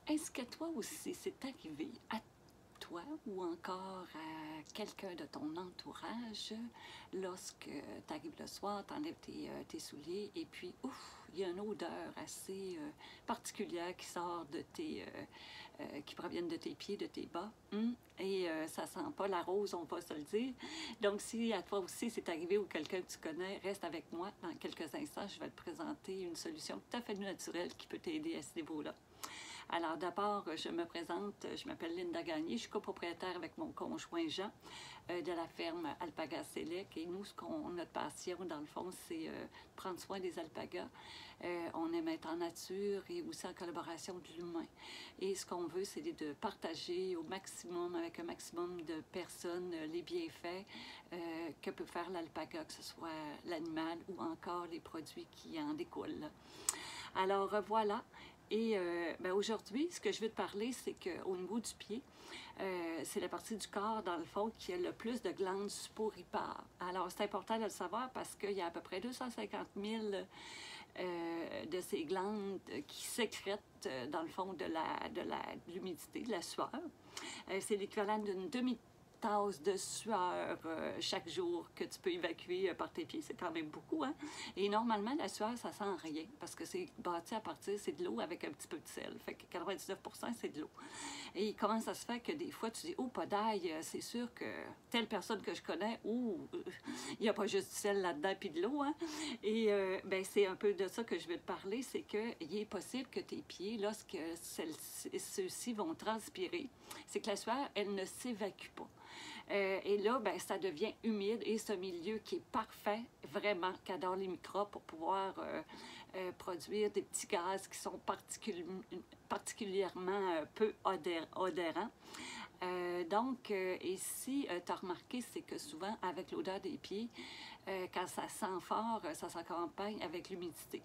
Est-ce que toi aussi, c'est arrivé à toi ou encore à quelqu'un de ton entourage lorsque tu arrives le soir, tu enlèves tes souliers et puis, ouf, il y a une odeur assez particulière qui sort de qui proviennent de tes pieds, de tes bas, et ça sent pas la rose, on va se le dire. Donc, si à toi aussi c'est arrivé ou quelqu'un que tu connais, reste avec moi. Dans quelques instants, je vais te présenter une solution tout à fait naturelle qui peut t'aider à ce niveau-là. Alors d'abord, je me présente, je m'appelle Linda Gagné, je suis copropriétaire avec mon conjoint Jean de la ferme Alpaga Select. Et nous, notre passion, dans le fond, c'est prendre soin des alpagas. On aime être en nature et aussi en collaboration de l'humain. Et ce qu'on veut, c'est de partager au maximum, avec un maximum de personnes, les bienfaits que peut faire l'alpaga, que ce soit l'animal ou encore les produits qui en découlent. Alors voilà. Et aujourd'hui, ce que je veux te parler, c'est qu'au niveau du pied, c'est la partie du corps, dans le fond, qui a le plus de glandes suporipares. Alors, c'est important de le savoir parce qu'il y a à peu près 250 000 de ces glandes qui sécrètent, dans le fond, de l'humidité, de la sueur. C'est l'équivalent d'une demi-tasse de sueur chaque jour que tu peux évacuer par tes pieds. C'est quand même beaucoup, hein? Et normalement, la sueur, ça sent rien parce que c'est bâti à partir, c'est de l'eau avec un petit peu de sel. Fait que 99%, c'est de l'eau. Et comment ça se fait que des fois, tu dis, oh, pas d'ail, c'est sûr que telle personne que je connais, il n'y a pas juste du sel là-dedans puis de l'eau, hein? Et c'est un peu de ça que je veux te parler, c'est qu'il est possible que tes pieds, lorsque ceux-ci vont transpirer, c'est que la sueur, elle ne s'évacue pas. Et là, ça devient humide et ce milieu qui est parfait, vraiment, qu'adore les microbes pour pouvoir produire des petits gaz qui sont particulièrement peu odorants. Et si tu as remarqué, c'est que souvent, avec l'odeur des pieds, quand ça sent fort, ça s'accompagne avec l'humidité.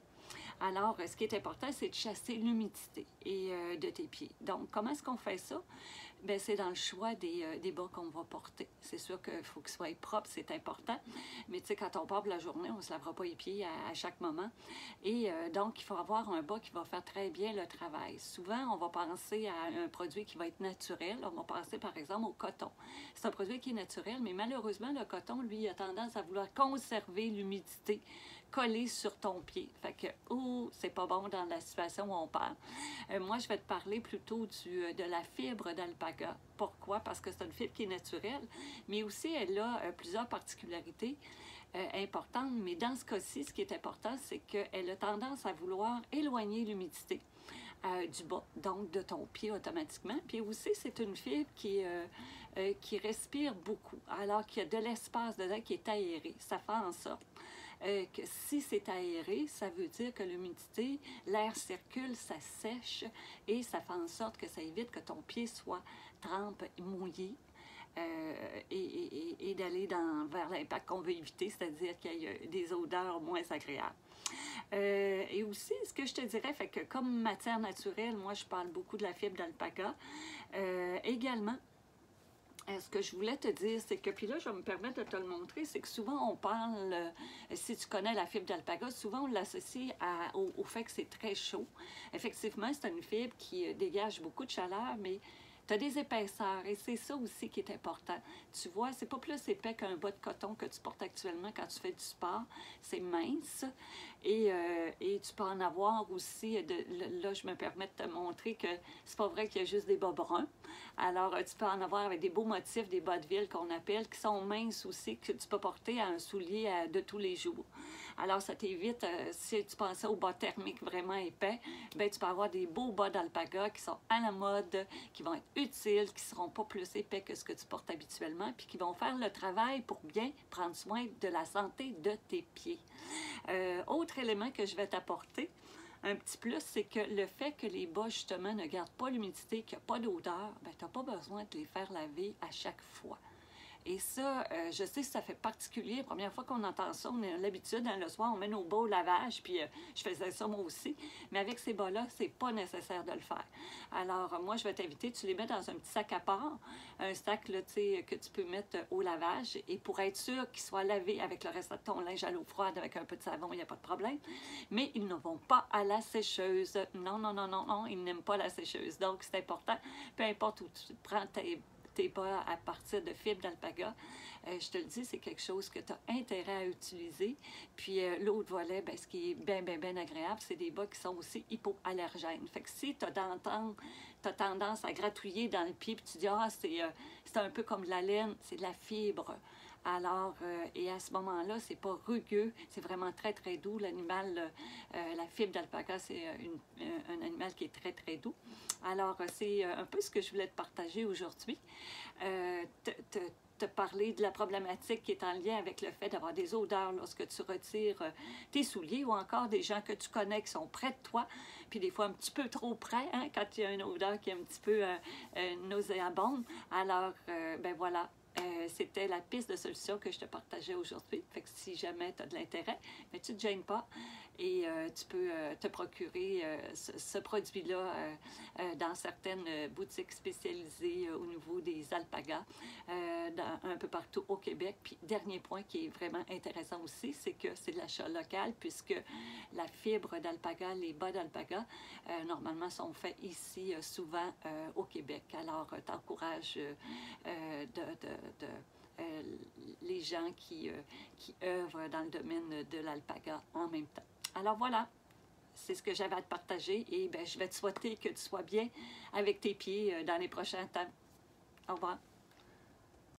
Alors, ce qui est important, c'est de chasser l'humidité de tes pieds. Donc, comment est-ce qu'on fait ça? Bien, c'est dans le choix des bas qu'on va porter. C'est sûr qu'il faut qu'ils soient propres, c'est important. Mais tu sais, quand on part pour la journée, on ne se lavera pas les pieds à chaque moment. Et donc, il faut avoir un bas qui va faire très bien le travail. Souvent, on va penser à un produit qui va être naturel. On va penser, par exemple, au coton. C'est un produit qui est naturel, mais malheureusement, le coton, lui, a tendance à vouloir conserver l'humidité collée sur ton pied. Fait que, c'est pas bon dans la situation où on parle. Moi, je vais te parler plutôt de la fibre d'alpaga. Pourquoi? Parce que c'est une fibre qui est naturelle, mais aussi elle a plusieurs particularités importantes. Mais dans ce cas-ci, ce qui est important, c'est qu'elle a tendance à vouloir éloigner l'humidité du bas, donc de ton pied automatiquement. Puis aussi, c'est une fibre qui respire beaucoup, alors qu'il y a de l'espace dedans qui est aéré. Ça fait en sorte que si c'est aéré, ça veut dire que l'humidité, l'air circule, ça sèche et ça fait en sorte que ça évite que ton pied soit trempe, mouillé et d'aller vers l'impact qu'on veut éviter, c'est-à-dire qu'il y ait des odeurs moins agréables. Et aussi, ce que je te dirais, fait que comme matière naturelle, moi je parle beaucoup de la fibre d'alpaga. Également, ce que je voulais te dire, c'est que, puis là, je vais me permettre de te le montrer, c'est que souvent on parle, si tu connais la fibre d'alpaga, souvent on l'associe au fait que c'est très chaud. Effectivement, c'est une fibre qui dégage beaucoup de chaleur, mais tu as des épaisseurs et c'est ça aussi qui est important. Tu vois, c'est pas plus épais qu'un bas de coton que tu portes actuellement quand tu fais du sport. C'est mince et tu peux en avoir aussi, là je me permets de te montrer que c'est pas vrai qu'il y a juste des bas bruns. Alors tu peux en avoir avec des beaux motifs, des bas de ville qu'on appelle, qui sont minces aussi, que tu peux porter à un soulier de tous les jours. Alors ça t'évite, si tu pensais aux bas thermiques vraiment épais, bien, tu peux avoir des beaux bas d'alpaga qui sont à la mode, qui vont être utiles, qui ne seront pas plus épais que ce que tu portes habituellement, puis qui vont faire le travail pour bien prendre soin de la santé de tes pieds. Autre élément que je vais t'apporter, un petit plus, c'est que le fait que les bas, justement, ne gardent pas l'humidité, qu'il n'y a pas d'odeur, bien, tu n'as pas besoin de les faire laver à chaque fois. Et ça, je sais que ça fait particulier. La première fois qu'on entend ça, on a l'habitude, hein, le soir, on met nos bas au lavage, puis je faisais ça moi aussi. Mais avec ces bas-là, c'est pas nécessaire de le faire. Alors, moi, je vais t'inviter, tu les mets dans un petit sac à part, un sac là, que tu peux mettre au lavage. Et pour être sûr qu'ils soient lavés avec le reste de ton linge à l'eau froide, avec un peu de savon, il n'y a pas de problème. Mais ils ne vont pas à la sécheuse. Non, non, non, non, non, ils n'aiment pas la sécheuse. Donc, c'est important, peu importe où tu prends tes bas à partir de fibres d'alpaga, je te le dis, c'est quelque chose que tu as intérêt à utiliser. Puis l'autre volet, bien, ce qui est bien, bien, bien agréable, c'est des bas qui sont aussi hypoallergènes. Fait que si tu as tendance à gratouiller dans le pied, puis tu dis, ah, c'est un peu comme de la laine, c'est de la fibre. Alors, et à ce moment-là, c'est pas rugueux, c'est vraiment très, très doux. L'animal, la fibre d'alpaga, c'est un animal qui est très, très doux. Alors, c'est un peu ce que je voulais te partager aujourd'hui. Te parler de la problématique qui est en lien avec le fait d'avoir des odeurs lorsque tu retires tes souliers ou encore des gens que tu connais qui sont près de toi, puis des fois un petit peu trop près, hein, quand il y a une odeur qui est un petit peu nauséabonde. Alors, ben voilà. C'était la piste de solution que je te partageais aujourd'hui. Fait que si jamais tu as de l'intérêt, mais tu ne te gênes pas et tu peux te procurer ce produit-là dans certaines boutiques spécialisées au niveau des alpagas un peu partout au Québec. Puis dernier point qui est vraiment intéressant aussi, c'est que c'est de l'achat local puisque la fibre d'alpaga, les bas d'alpaga, normalement sont faits ici souvent au Québec. Alors, t'encourages les gens qui œuvrent dans le domaine de l'alpaga en même temps. Alors voilà, c'est ce que j'avais à te partager et bien, je vais te souhaiter que tu sois bien avec tes pieds dans les prochains temps. Au revoir.